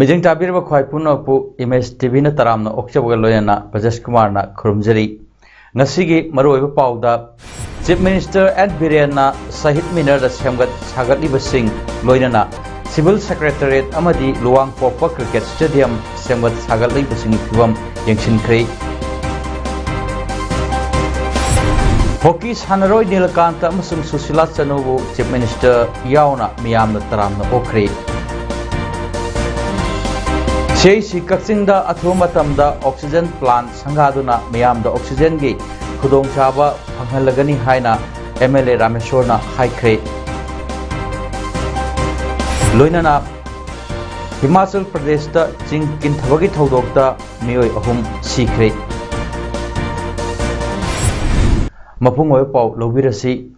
Missing ताबीरब ख्वाई पुनपु image TV न तरामना ओक्चबग लोयना प्रजेश कुमार ना खुरुमजरी ngasiगी maroiba pauda Chief Minister N Biren na Sahit Minar da semgat sagatliba sing loinana Civil Secretariat amadi Luang Pokpa Cricket Stadium semgat sagatliba sing phibam yengsinkhre Hockey Sanaroi Nilakanta amasung Susila Chanubu Chief Minister yauna miyamna taramna okre Chei Kaksinda Athumatamda Oxygen Plant Sangaduna Miamda Oxygen Gi Kudong Chaba Panghalagani Haina MLA Rameshwarna Haikre Loinana Himachal Pradesh da Ching Kinthabagi Thodokta Mioi Ahum Sikre Mapungoi Pau Lobirasi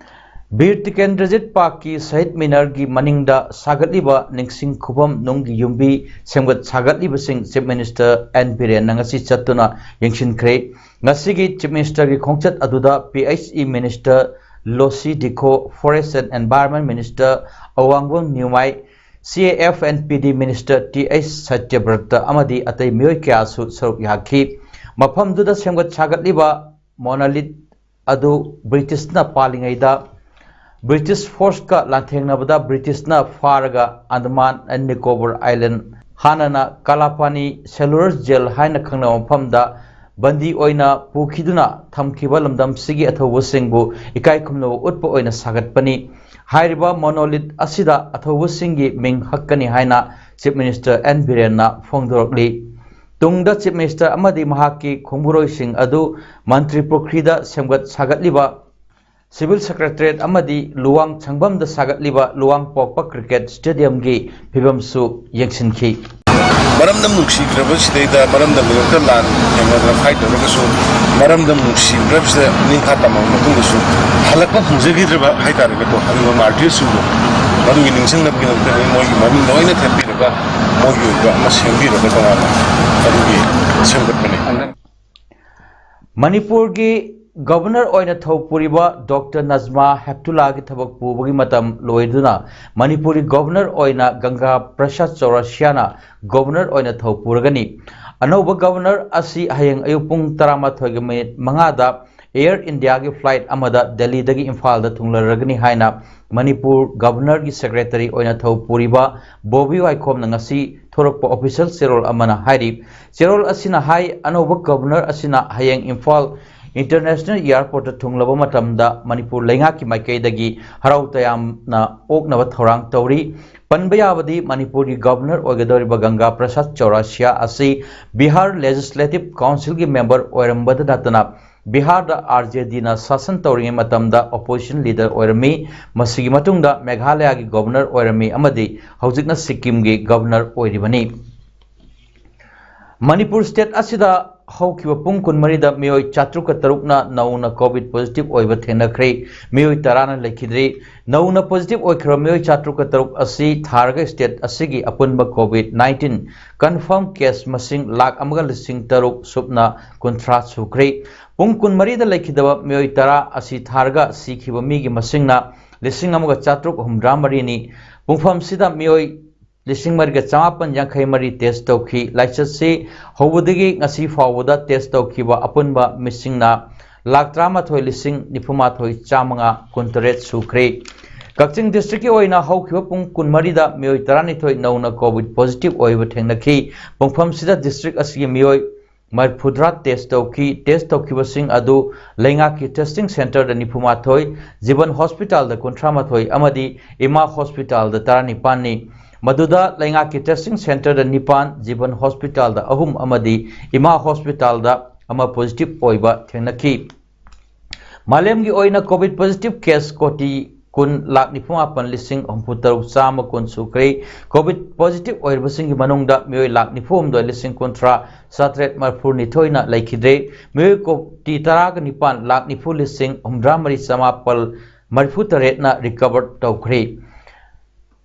Bir Tikendrajit Park ki Sahit Minar gi maningda sagatliba ningsing khubam nunggi yumbi semgat sagatliba sing Chief Minister N Biren ngasi chatuna yengshinkhre ngasigi Chief Minister gi khongchat aduda PHE Minister Losi Dikho Forest and Environment Minister Awangwang Nyumai CAF and PD Minister TH Satyabrata amadi atai mioi kyasu saruk yakhi mafam duda semgat sagatliba monolith adu British na palingaida British force ka lanthengna British na faraga Andaman and Nicobar Island hanana Kalapani cellular jail haina khangna mafamda bandi oina pukhiduna thamkhiba lamdam sigi athawusingbu ikai khumno utpa oina sagatpani hairiba monolith asida athawusingi ming hakkani haina Chief Minister N Biren na phongdorokli tungda Chief Minister amadi mahaki khongburoi sing adu mantri prokrida semgat sagatliba Civil Secretariat amadi Luang Changbam da sagatliba Luang Pokpa Cricket Stadium gi phibamsu yengsinki maramdam nuksigraba sidaida maramdam lokta lan yamada fight rogasu maramdam nuksigraba sida ninkhata ma matungasu halakpa phungjagidraba haitaraga to haliba martir sugo madu ningsang nabgi nokta moi mami noina thapiraga moi yoga masembiraga tongala adugi semgatpani Manipur gi Governor oina Thopuriba Dr. Nazma Heptullah ki thabak pubagi matam loiduna Manipuri Governor oina Ganga Prasad Chaurasiana Governor oina Thopuragani Anoba Governor asi hayeng ayupung 12 mangada Air India ki flight amada Delhi dagi Imphal da thunglaragani haina Manipur Governor ki Secretary oina Thopuriba Bobby Waikhom na ngasi thorokpa official serol amana hairi serol asina hai anoba Governor asina hayeng Imphal International Airport thunglaba matamda Manipur lenga ki maikaidagi harau tayamna oknaba thorang tawri panbayabadi Manipur ki Governor oigadoriba Ganga Prasad Chaurasia asi Bihar Legislative Council ki member oirambada natana Bihar da RJD na sasan tawri matamda opposition leader oirami masigi matungda Meghalaya ki Governor oirami amadi haujikna Sikkim ki Governor oiribani Manipur state asida haukiba pung kunmarida mioi chatruka tarukna nauna COVID positive oiba thenakre mioi tarana lekhidri nauna positive oikhra mioi chatruka taruk asi tharga state asigi apunba COVID-19 confirm case masing lakh amaga lising taruk subna kunthra sukre pung kunmarida lekhidaba mioi tara asi tharga sikhiba migi masingna lising amaga chatruk humra marini pungfam sida mioi Lising mariga chamapan yangkhai mari test tawki laichatsi hobudagi ngasi fawda test tawkiba apunba missingna lakh 13 lising nifumathoi chamanga kuntaret sukre Kakching district ki oina haukiba pung kunmari da mioi 12 nauna COVID positive oiba thengnakhi pungfam sida district asigi mioi marphudra test tawkiba sing adu lenga ki testing center da nifumathoi Jiban Hospital da kuntramathoi amadi Ima Hospital da 19 ni Maduda lenga ki testing center da Nipan Jiban Hospital da ahum amadi Ima Hospital da ama positive oiba thengnakhi Malem gi oina COVID positive case koti kun lak nifumapan lising humputaruk sama kun sukri covid positive oirbasing gi manungda mioi lak nifum do lising kontra satret marfur ni thoina laikhidre mioi ko ti taraga nipan lak nifu lising humdramari samapal marfutaret na recover tawkhri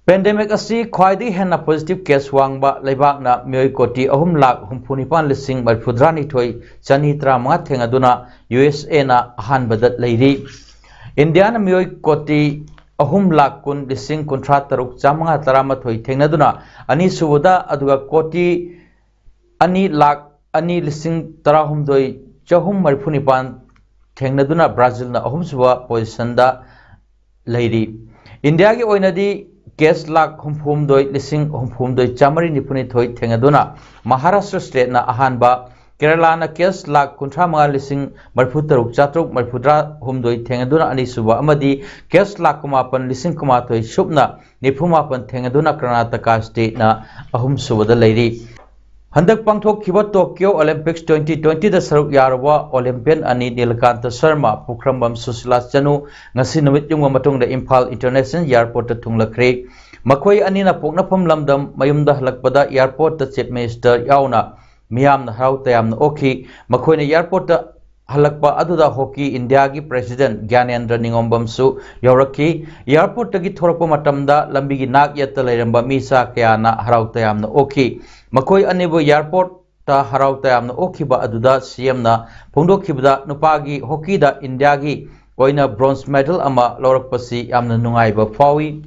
pandemic asi khwaidi henna positive case wangba leibak na mioi koti 3 lakh humphunipan lising marfudrani thoi chani tra ma thengaduna USA na ahan badat leiri India na mioi koti 3 lakh kun lising kontra taruk chamanga tarama thoi thengaduna ani subuda aduga koti 2 lakh 2 lising tarahumdoi chahum marfunipan thengaduna Brazil na ahum suba position da leiri India gi oinadi case lakh humphumdoi lising humphumdoi chamari nipuni thoi thengaduna Maharashtra state na ahanba Kerala na case lakh kuntra manga lising marfutaruk chatruk marfudra humdoi thengaduna ani suba amadi case lakh kumapan lising kumathoi subna nifumapan thengaduna Karnataka state na ahum subada leiri Handak pangthok khiba Tokyo Olympics 2020 da saruk yarwa Olympian ani Nilkanta Sharma Pukhrambam Susila Chanu ngasi numit yung matung da Imphal International Airport ta thunglakre makhoi ani na poknapam lamdam mayumda halakpada airport ta chief minister yauna miyam na harau tayam na okhi makhoi na airport ta halakpa aduda hockey India gi president Gyanendra Ningombam su yaurakhi airport ta gi thorakpa matamda lambi gi nak yatta leiramba misa kaya na harau tayam na okhi Makoi anibu airport ta harau tayamna okhiba aduda CM na phongdokhibada nupagi hockey da India gi oina bronze medal ama lorakpasi yamna nungaiba fawi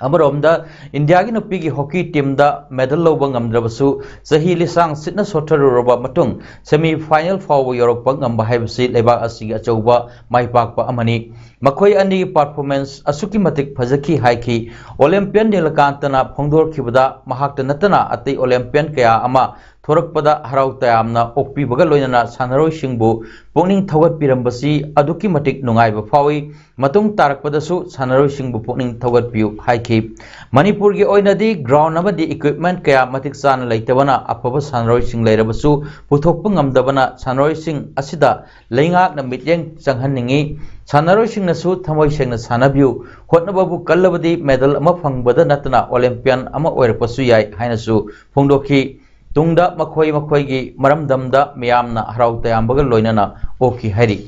amaromda India gi nupigi hockey team da medal loba ngamdrabasu sahi lisang sitna sotaruroba matung semi final fawi yorokpa ngamba haibasi lebak asigi achauba maipakpa amani makhoi ani performance asuki matik phajaki haiki Olympian Nilkantana phongdorkhibada mahakta natana atai Olympian kaya ama thorakpada harau tayamna okpi baga loinana sanaroi singbu pokning thawat pirambasi aduki matik nungaiba fawi matung tarakpadasu sanaroi singbu pokning thawat piu haiki Manipur gi oinadi ground amadi equipment kaya matik sana leitabana apaba sanaroi sing leirabasu puthokpa ngamdabana sanaroi sing asida leingak na mityeng changhanningi sanaroi sing nasu thamoi sengna sanabiu hotnababu kallabadi medal ama phangbada natana Olympian ama oirpasu yai hainasu phongdokhi tungda makhoi gi maramdamda miyamna harau tayambaga loinana okhi hari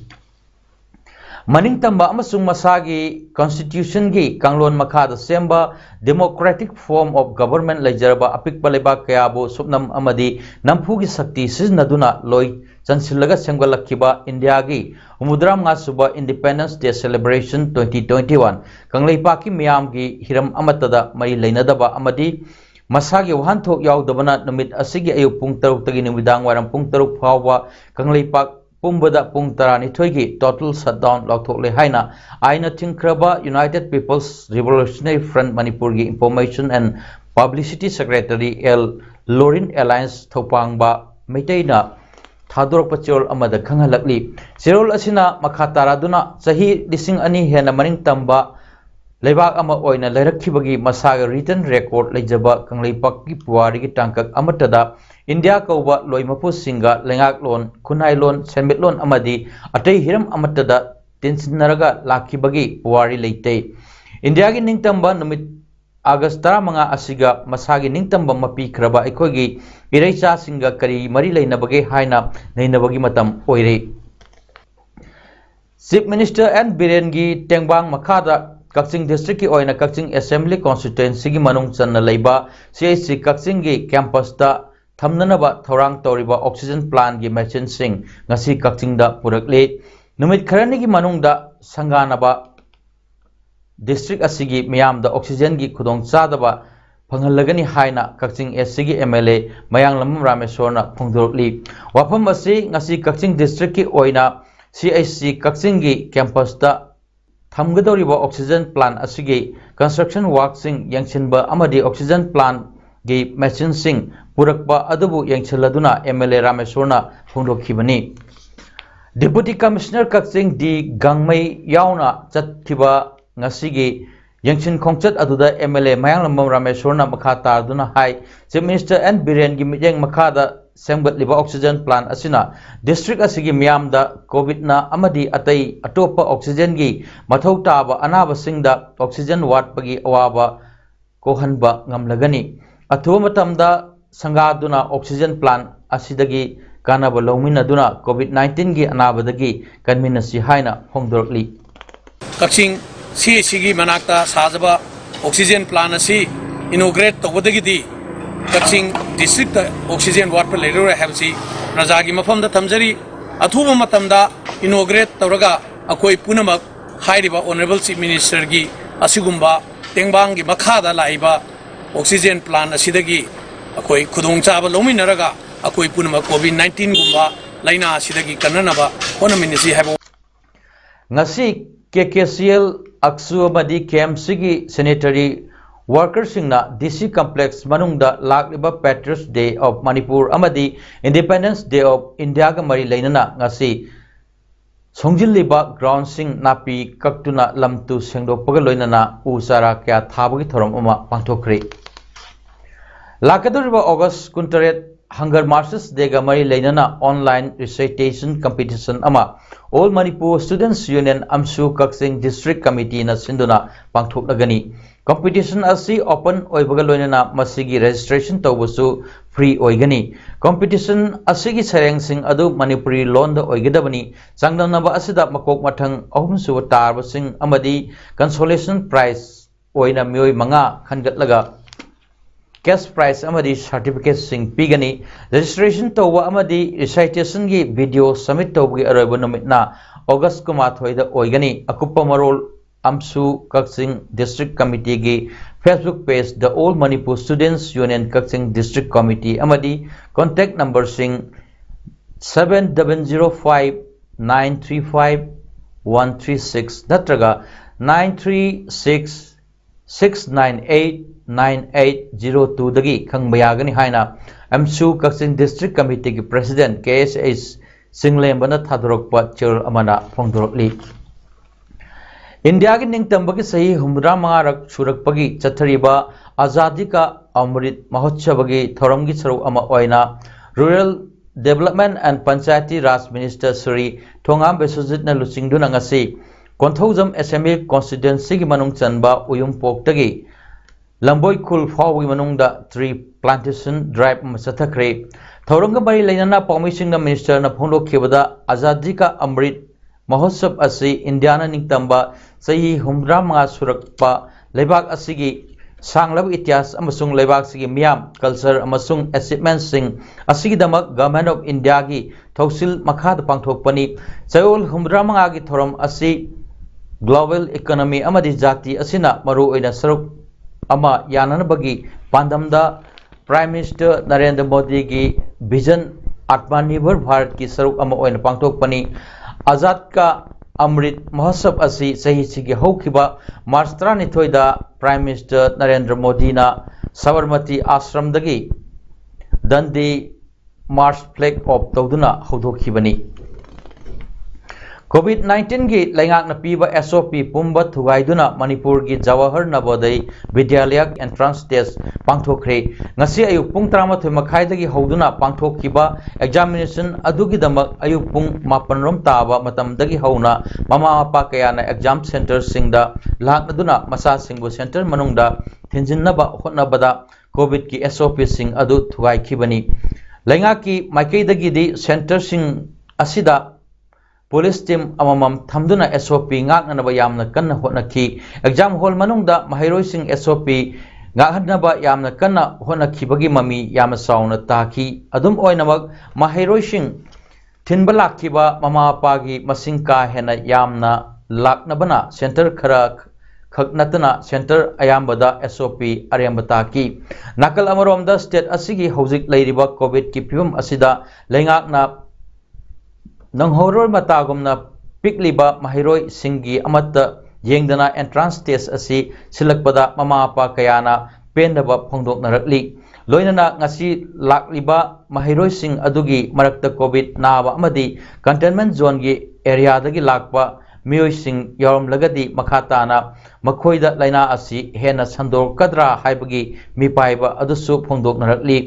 maningtamba amasung masagi constitution gi kanglon makhada semba democratic form of government lejaraba apikpa lebak kayabu supnam amadi nampugi sakti siznaduna loi chansilaga sengwalakhiba India gi umudram nga suba Independence Day celebration 2021 kangleipaki miyam gi hiram amatada mari leinadaba amadi Masagi wahanthok yaudabana numit asigi ayu pung taruk tagi numidang waram pung taruk fawa kangleipak pumbada pung tarani thoigi total shutdown lauthok le haina aina thingkraba United People's Revolutionary Front Manipur gi Information and Publicity Secretary L Lorin Alliance thopangba meitaina thadorok pachol amada khanghalakli serol asina makhataraduna sahi lising ani hena maning tamba Lebak ama oina leirakhibagi masaga written record lejaba kangleipak ki puari ki tangkak amatada India kauba loimapu singa lengak lon kunai lon senbet lon amadi atei hiram amatada tensinaraga lakhibagi puari leite India gi ningtamba numit August 15 asiga masagi ningtamba mapi khraba ekhoi iraicha singa kari mari leinabage haina neinabagi matam oire Chief Minister N Biren gi tengbang makhada Kakching District ki oina Kakching Assembly Constituency gi manung channa leiba CIC Kakching gi campus da thamnanaba thorang toriba oxygen plant gi machine sing ngasi Kakching da purakle numit kharani gi manung da sanganaba district asigi miyam da oxygen gi khudong chadaba phangalagani haina Kakching SC gi MLA Mayang Lamam Rameshwarna phongdorli wafam asi ngasi Kakching District ki oina CIC Kakching gi campus da Thamgadoriba oxygen plant asigi construction work sing yangchinba amadi oxygen plant gi machine sing purakba adubu yangchiladuna MLA Rameshwarna phongdokhibani Deputy Commissioner Kakching D Gangmai yauna chatkiba ngasigi yangshin khongchat aduda MLA Mayang Lamam Rameshwarna makha tarduna hai Chief Minister N Biren gi mijeng makhada सेमगतलिबा oxygen plant असिना district असिगी मियामदा COVID अमदी अतई अटोप oxygen की मथौ ताबा अनाबसिंगदा ऑक्सीजन वाटपगी अवाबा कोहनबा ngamlagani अथुब मतमदा संगादुना ऑक्सीजन प्लांट असिदगी कानाबा लौमिनदुना कोविड-19 की अनाबदगी कन्मिनसी हाइना फोंदोरली कक्सिंग सीएससी मनाक्ता साजबा ऑक्सीजन प्लांट असी इनोग्रेट तौबदगी कक्सिंग डिस्ट्रिक्ट ऑक्सीजन वाट पर लेरो हैबसी प्रजा की मफमदा थमजरी अथुब मतमदा इनोग्रेट तौरगा अकोई पुनमक हाइरिबा ऑनरेबल चीफ मिनिस्टर की असिगुंबा तेंबांग की मखादा लाइबा ऑक्सीजन प्लांट असिदगी अकोई खुदोंचाबा लौमिनरगा अकोई पुनमक कोविड-19 गुंबा लाइना असिदगी कन्ननबा होनमिनिसी हैबो ngasi KKCL Aksu amadi KMC gi sanitary workers singna DC complex manungda lakliba Patriots Day of Manipur amadi Independence Day of India ga mari leinana ngasi songjilliba ground sing napi kaktuna lamtu sengdokpaga loinana usara kya thabagi thorom ama pangthokre lakaduriba August 28 Hunger Marches Day ga mari leinana online recitation competition ama All Manipur Students Union Amsu Kaksing District Committee na sinduna pangthoklagani competition asi open oibaga loinana masigi registration tawbusu free oigani competition asigi sareng sing adu Manipuri loan da oigedabani sangdamnaba asida makok mathang ahumsu tarba sing amadi consolation prize oina mioi manga khangatlaga cash prize amadi certificate sing pigani registration tawwa amadi recitation gi video submit tawgi aroba numitna August kumathoi da oigani akuppa marol Amsu Kaksing District Committee gi Facebook page the All Manipur Students Union Kaksing District Committee amadi contact number sing 7005 935 136 natraga 936 698 9802 dagi khangbayagani haina Amsu Kaksing District Committee ki President KSH Singlembana thadorokpa chir amana phongdorokli India ki ningtambagi sahi humra mangarak surakpagi chathariba Azadi ka Amrit Mahotsav gi thoramgi saru ama oina Rural Development and Panchayati Raj Minister Sri Thongam Besojit na luchingduna ngasi Konthojam Assembly Constituency ki manung chanba Uyumpok-tagi Lamboi Khul Fawi manungda tree plantation drive masathakre Thoranga bari lainana Pamisingna Minister na phondokhibada Azadi ka Amrit Mahotsav asi Indiana ningtamba sahi humra manga surakpa lebak asigi sanglab ityas amasung lebak sigi miyam culture amasung achievements sing asigi damak Government of India gi thausil makhad pangthokpani chayol humra manga gi thoram asi global economy amadi jati asina maru oina saruk ama yananabagi pandamda Prime Minister Narendra Modi ki vision Atmanirbhar Bharat ki saruk ama oina pangthokpani Azad ka Amrit Mahotsav asi sahi sigi hokhiba March 13 da Prime Minister Narendra Modi na Sabarmati Ashram dagi Dandi March flag off tawduna hodokhibani COVID-19 की लैंगाक न पीबा SOP पुंबा थुगाइदुना Manipur की Jawahar Navodaya Vidyalaya entrance test पांगथोखरे ngasi ayuk pung 13 makhai हौदुना पांगथोखिबा examination अदुगिदमक ayuk pung 9 rom ताबा मतम दगी हौना ममा मपा कयाना एग्जाम सेंटर सिंगदा लाकनदुना मसा सिंगबु सेंटर मनुंगदा थिंजिनबा होनबदा कोविड की SOP सिंग अदु थुगाइखिबनी लैंगाक की माइकैदगी दि सेंटर सिंग असिदा Police team amamam thamduna SOP ngaknanaba yamna kanna honaki exam hall manungda mahairoi sing SOP ngakhanaba yamna kanna honakibagi mami yamna sauna taki adum oinamak mahairoi sing thinba lakhiba mama pagi masing ka hena yamna laknabana center khara khaknatana center ayambada SOP aryambata ki nakal amaromda state asigi hojik leiriba covid ki phibam asida leingakna Nanghoror matagumna pikliba mahiroi singi amata yengdana entrance test asi silakpada mama apa kayana pendaba phongdok narakli loinana ngasi lakliba mahiroi sing adugi marakta covid naba amadi containment zone gi area dagi lakpa मियोइसिंग यारमलगदी मखाताना मखोइदा लाइना असि हेना संदोरकद्रा हाइबगी मिपाइबा अदुसु फोंदोकनरकली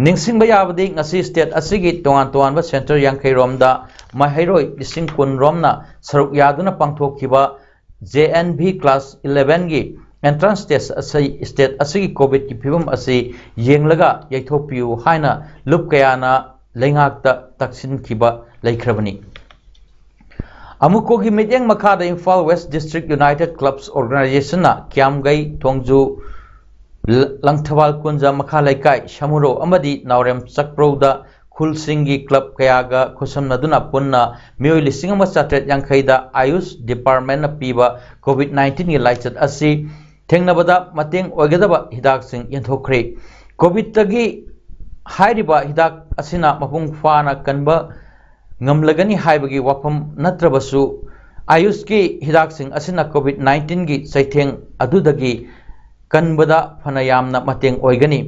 निंगसिंगबा याबदी ngasi स्टेट असिगी तोंगान तोंगानबा सेंटर यांखै रोमदा माइहैरोइ लिसिंग कुन रोमना सरुक यादुना पांथोखिबा JNV क्लास 11 गी एंट्रांस टेस्ट असि स्टेट असिगी कोविड की फिवम असि येंगलगा यैथोपियु हाइना लुप कयाना लेंगाकता तक्सिनखिबा लैख्रबनी अमुकोगी मिटिंग मखादा Imphal west district united clubs organisation ना क्यामगई थोंगजू लंगथवाल कुंजा मखा लेकाई शमुरो अमदी नावरेम चक्प्रोदा खुलसिंगी क्लब कयागा खुसमनदुना पुन्ना मियोइ लिसिंग अमा चात्रेट यांखैदा आयुष डिपार्टमेंट पीबा कोविड-19 की लाइचत असि थेंगनबदा मतेंग ओइगदबा हिदाक सिंग यंथोख्रे कोविड तगी हाइरिबा हिदाक असिना मपुंग फाना कनबा ngamlagani haibagi wafam natrabasu ayush ki hidak sing asina covid-19 gi saitheng adudagi kanbada phanayamna mateng oigani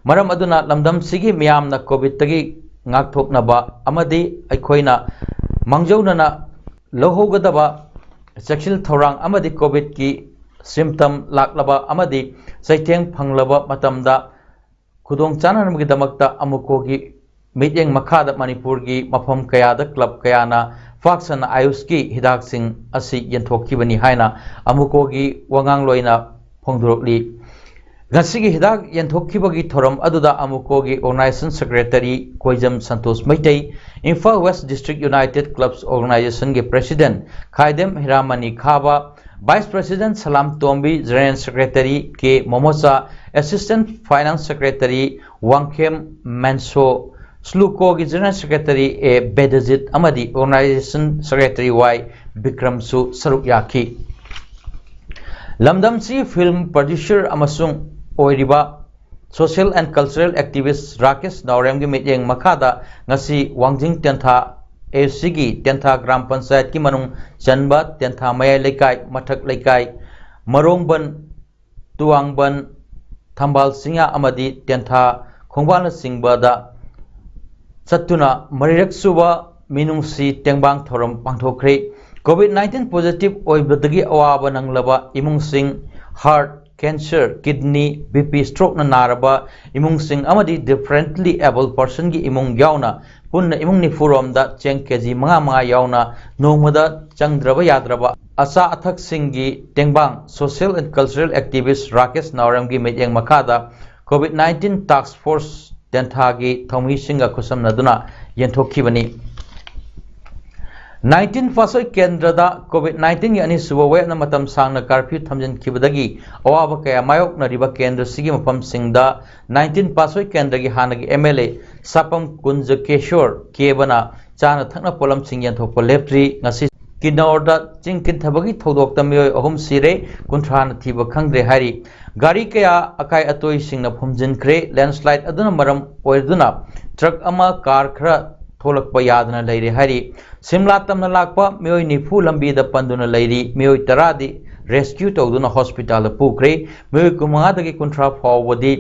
maram aduna lamdam sigi miyamna covid tagi ngakthoknaba amadi aikhoina mangjaunana lohogadaba sexual thorang amadi covid ki symptom laklaba amadi saitheng phanglaba matamda khudong chananamgi damakta amukogi meeting मखाद मणिपुर की मफम कयाद club कयाना फाक्सन Ayush की हिदाक सिंह असि यंथोखिबनी हाइना अमुको की वंगांग लोइना फोंदोरकली गसी की हिदाक यंथोखिबगी theorem अदुदा अमुको की organisation secretary Koijam Santosh Meitei Imphal west district united clubs organisation के प्रेसिडेंट खाइदेम हिरामनी खाबा vice president Salam Tombi general secretary K Momosa assistant finance secretary Wangkhem Menso स्लूको की जनरल सेक्रेटरी ए बेदजित अमदी ऑर्गेनाइजेशन सेक्रेटरी वाई विक्रम सु सरुक याखी लमदमसी फिल्म प्रोड्यूसर अमसुंग ओइरिबा social and cultural activist Rakesh Naorem की मीटिंग मखादा ngasi वांगजिंग तेंथा एसी की तेंथा ग्राम पंचायत की मनुंग चनबा तेंथा मयाई लेकाई मथक लेकाई मरोंगबन तुवांगबन थंबाल सिंगा अमदी तेंथा खोंगबाल सिंगबादा चतुना मरिरक सुबा मिनुंगसी तेंबांग थोरम पांथोख्रे कोविड-19 पॉजिटिव ओइबदगी अवाबा नंगलबा इमुंगसिंग heart cancer kidney BP stroke न नारबा इमुंगसिंग अमदी डिफरेंटली एबल पर्सन की इमुंग यावना पुन्न इमुंग निफुरोमदा चेंग केजी मंगा यावना नोमदा चंगद्रबा याद्रबा असा अथक सिंह की तेंबांग social and cultural activist Rakesh Naorem की मीटिंग मखादा कोविड-19 टास्क फोर्स तेंथागी थौमी सिंगा खुसमनदुना यंथोखिबनी 19 फासोय केंद्रदा कोविड-19 की अनिसुब वेब मतम सांगना कर्फ्यू थमजनखिबदगी अवाब कया मायोकनरिबा केंद्र सिगी मफम सिंगदा 19 फासोय केंद्र की हानगी MLA सापम कुंज केशोर केबना चाना थकना पोलम सिंग यंथोप लेप्ट्री ngasi किनौरदा चिंकिन थबगी थौदोक तमियोय अहुम सिरे कुंथ्रान थीब खंग्रे हारी गाड़ी कया अकाय अतोय सिंगना फुमजिनख्रे लैंडस्लाइड अदुना मरम ओइदुना ट्रक अमा कार खरा थोलकपा यादना लैरे हारी सिमला तमना लाकपा मियोय निफु लंबीदा पंदुना लैरी मियोय तरादी रेस्क्यू तौदुना हॉस्पिटल पुख्रे मियोय कुमादगी कुंथ्रा फावबदी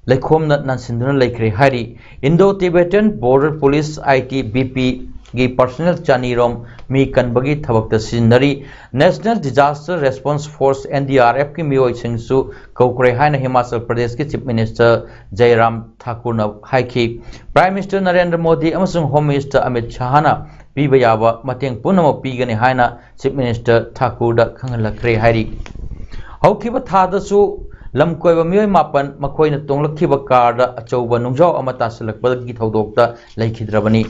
लेखोमना ननसिंदुना लैख्रे हारी Indo Tibetan border police ITBP की पर्सनल चानीरोम मी कनबगी थबकता सिनरी national disaster response force NDRF की मियोय सिंगसु कौक्रे हाइन हिमाचल प्रदेश के चीफ मिनिस्टर जयराम ठाकुर न हाइखी प्राइम मिनिस्टर नरेंद्र मोदी अमसुंग होम मिनिस्टर अमित शाहना पीबा याबा मतेंग पुनम पीगने हाइना चीफ मिनिस्टर ठाकुर द खंगलखरे हाइरी हौखिबा थादसु लमकोइबा मियोय मापन मखोइना तोंगलखिबा कार द अचौबा नुंजाव अमा तासलकबदगी थौदोकता लैखिद्रबनी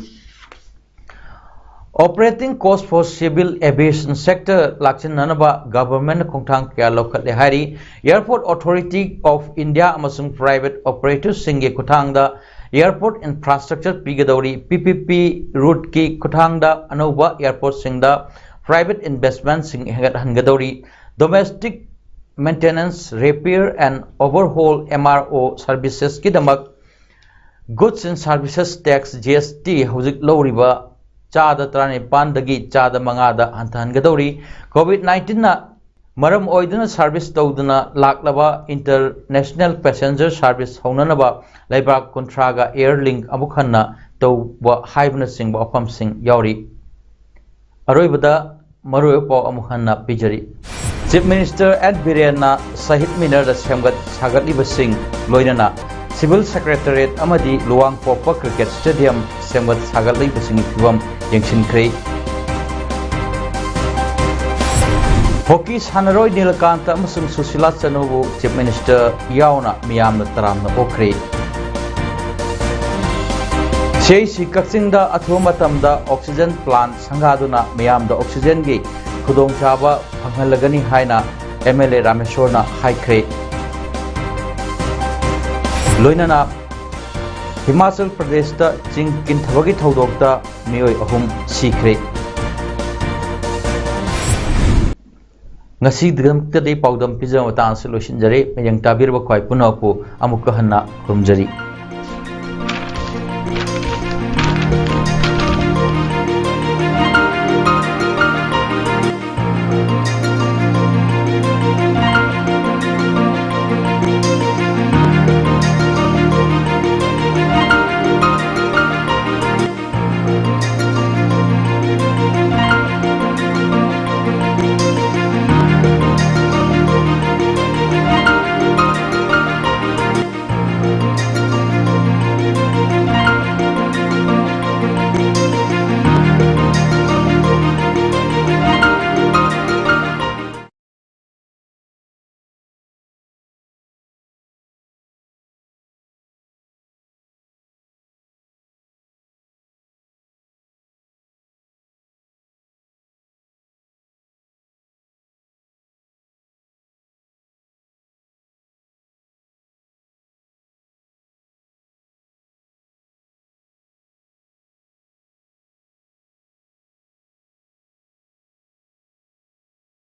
operating cost for civil aviation sector लाक्सिननबा गवर्नमेंट खोंथांग क्या लौखले हारी एयरपोर्ट अथॉरिटी ऑफ इंडिया अमसुंग प्राइवेट ऑपरेटर्स सिंगे खुथांगदा एयरपोर्ट इंफ्रास्ट्रक्चर पीगदौरी PPP रूट की खुथांगदा अनौबा एयरपोर्ट सिंगदा प्राइवेट इन्वेस्टमेंट सिंग हेगदौरी domestic maintenance repair and overhaul MRO services की दमक goods and services tax GST हौजिक लौरिबा चादा 39 चादा 5 हंथहनगदौरी कोविड-19 ना मरम ओइदुना सर्विस तौदुना लाक्लबा इंटरनेशनल पैसेंजर सर्विस हौननबा लैबाक कुंथ्रागा एयर लिंक अमुखन्ना तौबा हाइबना सिंग अफम सिंग यावरी अरोइबदा मरुए पाव अमुक हन्ना पिजरी चीफ मिनिस्टर एड बिरेन शहीद मिनर सेमगत सागतलिबसिंग लोइनना सिविल सेक्रेटरीट अमदी लुवांग पोप क्रिकेट स्टेडियम सेमगत सागतलिबसिंग फिवम यंगसिनख्रे हॉकी सानरोय नीलकांत अमसुंग सुशीला चनुबु चीफ मिनिस्टर यावना मियामना तरामना ओख्रे सेसी कक्सिंगदा अथुवा मतमदा ऑक्सीजन प्लांट संगादुना मियामदा ऑक्सीजन की खुदोंचाबा फंगहलगनी हाइना एमएलए रामेश्वरना हाइख्रे लोइनना हिमाचल प्रदेश चिंग किंथबगी थौदोकता मियोय अहुम सीख्रे ngasi dgam पाउदम पिजम तांस लोसिनजरे मयंग ताबिरबा ख्वाइ पुनपु अमुक हन्ना खुमजरी।